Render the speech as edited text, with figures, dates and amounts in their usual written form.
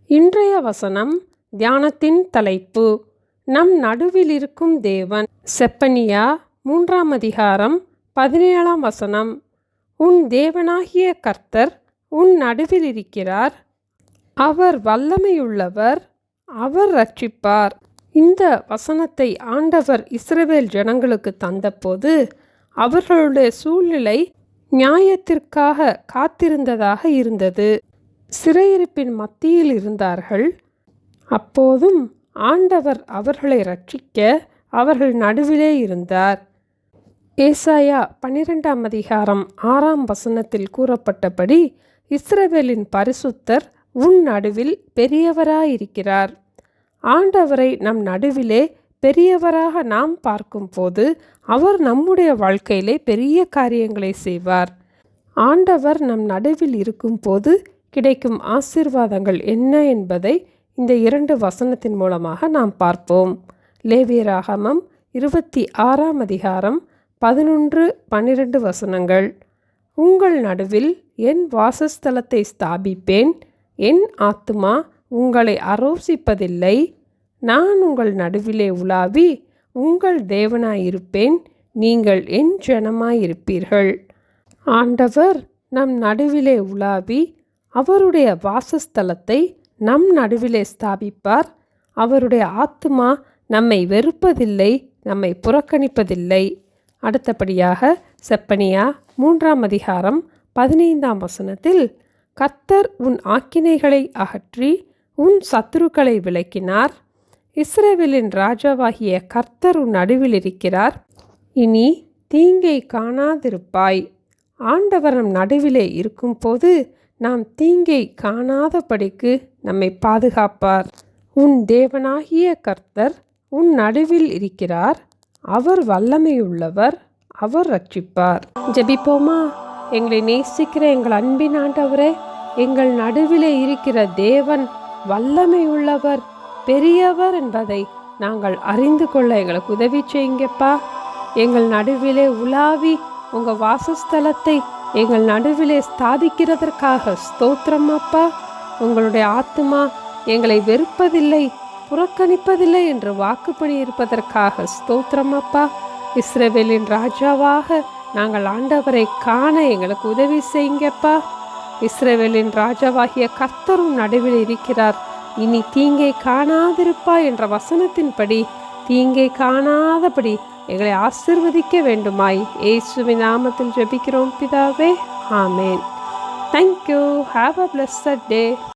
இன்றைய வசனம் தியானத்தின் தலைப்பு நம் நடுவில் இருக்கும் தேவன். செப்பனியா 3ஆம் அதிகாரம் 17ஆம் வசனம். உன் தேவனாகிய கர்த்தர் உன் நடுவில் இருக்கிறார், அவர் வல்லமையுள்ளவர், அவர் ரட்சிப்பார். இந்த வசனத்தை ஆண்டவர் இஸ்ரவேல் ஜனங்களுக்கு தந்தபோது அவர்களுடைய சூழ்நிலை நியாயத்திற்காக காத்திருந்ததாக இருந்தது. சிறையிருப்பின் மத்தியில் இருந்தார்கள். அப்போதும் ஆண்டவர் அவர்களை ரட்சிக்க அவர்கள் நடுவிலே இருந்தார். ஏசாயா 12ஆம் அதிகாரம் 6ஆம் வசனத்தில் கூறப்பட்டபடி இஸ்ரவேலின் பரிசுத்தர் உன் நடுவில் பெரியவராயிருக்கிறார். ஆண்டவரை நம் நடுவிலே பெரியவராக நாம் பார்க்கும்போது அவர் நம்முடைய வாழ்க்கையிலே பெரிய காரியங்களை செய்வார். ஆண்டவர் நம் நடுவில் இருக்கும்போது கிடைக்கும் ஆசீர்வாதங்கள் என்ன என்பதை இந்த 2 வசனத்தின் மூலமாக நாம் பார்ப்போம். லேவியராகமம் 26ஆம் அதிகாரம் 11-12 வசனங்கள். உங்கள் நடுவில் என் வாசஸ்தலத்தை ஸ்தாபிப்பேன், என் ஆத்துமா உங்களை அரோசிப்பதில்லை. நான் உங்கள் நடுவிலே உலாவி உங்கள் தேவனாயிருப்பேன், நீங்கள் என் ஜனமாயிருப்பீர்கள். ஆண்டவர் நம் நடுவிலே உலாவி அவருடைய வாசஸ்தலத்தை நம் நடுவிலே ஸ்தாபிப்பார். அவருடைய ஆத்துமா நம்மை வெறுப்பதில்லை, நம்மை புறக்கணிப்பதில்லை. அடுத்தபடியாக செப்பனியா 3ஆம் அதிகாரம் 15ஆம் வசனத்தில் கர்த்தர் உன் ஆக்கினைகளை அகற்றி உன் சத்துருக்களை விலக்கினார். இஸ்ரவேலின் ராஜாவாகிய கர்த்தர் உன் நடுவில் இருக்கிறார், இனி தீங்கை காணாதிருப்பாய். ஆண்டவர் நம் நடுவிலே இருக்கும்போது நாம் தீங்கை காணாதபடிக்கு நம்மை பாதுகாப்பார். உன் தேவனாகிய கர்த்தர் உன் நடுவில் இருக்கிறார், அவர் வல்லமையுள்ளவர், அவர் ரட்சிப்பார். ஜெபிப்போமா? எங்களை நேசிக்கிற எங்கள் அன்பின் ஆண்டவரே, எங்கள் நடுவிலே இருக்கிற தேவன் வல்லமையுள்ளவர், பெரியவர் என்பதை நாங்கள் அறிந்து கொள்ள எங்களுக்கு உதவி செய்யுங்கப்பா. எங்கள் நடுவிலே உலாவி உங்கள் வாசஸ்தலத்தை எங்கள் நடுவிலே ஸ்தாபிக்கிறதற்காக ஸ்தோத்திரம் அப்பா. உங்களுடைய ஆத்துமா எங்களை வெறுப்பதில்லை, புறக்கணிப்பதில்லை என்று வாக்குப்பணி இருப்பதற்காக ஸ்தோத்திரம் அப்பா. இஸ்ரவேலின் ராஜாவாக நாங்கள் ஆண்டவரை காண எங்களுக்கு உதவி செய்யுங்கப்பா. இஸ்ரவேலின் ராஜாவாகிய கர்த்தரும் நடுவில் இருக்கிறார், இனி தீங்கை காணாதிருப்பா என்ற வசனத்தின்படி தீங்கை காணாதபடி எங்களை ஆசீர்வதிக்க வேண்டுமாய் இயேசுவின் நாமத்தில் ஜெபிக்கிறோம் பிதாவே, ஆமேன். Thank you. Have a blessed day.